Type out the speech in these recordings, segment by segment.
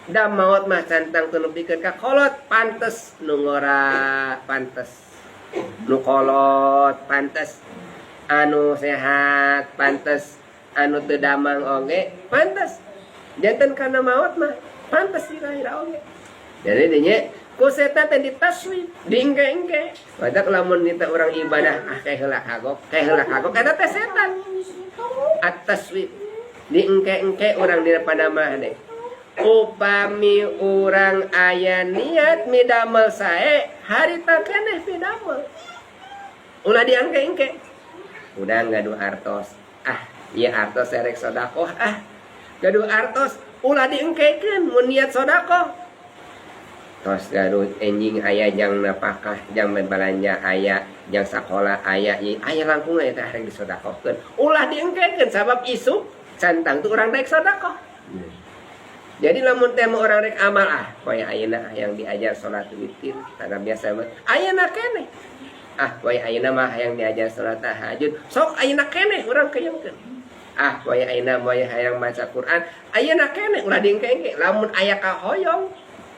Da maot mah cantang teu nepikeun ka kolot pantes nu ngora pantes. Nu kolot pantes. Anu sehat pantes. Anu teu damang oge pantes. Janten kana maot mah pantes ira-ira oge. Jadi dinya ku setan teh ditaswib, diengke-engke. Badak lamun nita urang ibadah kae heula kagok eta teh setan. At-taswib. Diengke-engke urang dina padamah deh. Upami urang aya niat midamel sae harita keneh midamel. Ulah diangke-engke. Udah ngadu artos. Ieu artos erek sedekah Gaduh artos ulah diengkekeun mun niat sedekah. Tos gaduh enjing aya jang napakah, jang belanja aya, jang sakola aya, aya langkung eta arek disedekahkeun. Ulah diengkekeun sabab isuk cantang tu urang daek sedekah. Jadi lamun teh orang rek amal poe ayeuna yang diajar salat witir karena biasa mah ayeuna keneh. Poe ayeuna mah yang diajar salat tahajud sok ayeuna keneh urang kayangkeun. Poe ayeuna moe hayang maca Quran ayeuna keneh ulah diengke-engke lamun aya kahoyong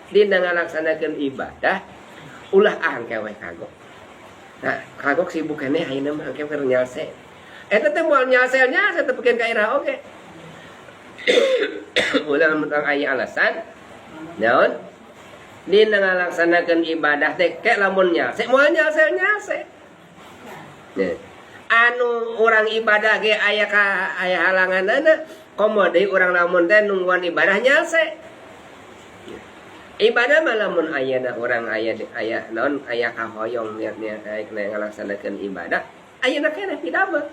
dina ngalaksanakeun ibadah ulah angke we kagok. Nah, kagok sibuk keneh ayeuna mah angke keur nyase. Eta teh moal nyase-nyase teh pikeun ka ira oge. Ulah mentang aya alasan naon dina ngalaksanakeun ibadah teh ke lamun nyase moal nyase-nyase. Anu urang ibadah ge aya halanganana komo deui urang lamun teh nungguan ibadah nyase. Ibadah mah lamun ayeuna urang aya naon aya kahoyong niatnya daek ngalaksanakeun ibadah ayeuna keneh pidamel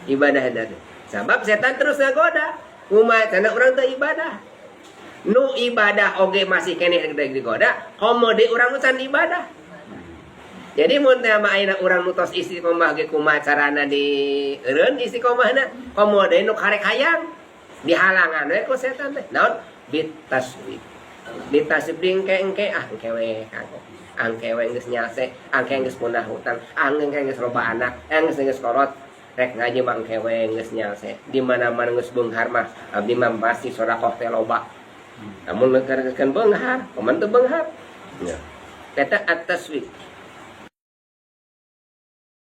ibadah teh. Sabab setan terus ngagoda. Kumaha cenah urang teu ibadah. Nu ibadah oge masih keneh digoda, komo deui urang nu can ibadah. Jadi mun teh mah ayeuna urang nu tos istiqomah ge kumaha carana dieureun istiqomahna, komo deui nu karek hayang dihalangan we ku setan teh. Naon? Bitaswib. Ditaswib engke-engke engke we kagok. Angke we geus nyase, angke geus punah hutang, angke geus loba anak, geus kolot. Rek ngaji mah engke we geus nyase. Di mana-mana geus beunghar mah abdi mah pasti sedekah teh loba. Namun ngeukeurkeun beunghar, paman teu beunghar. Eta at-taswib.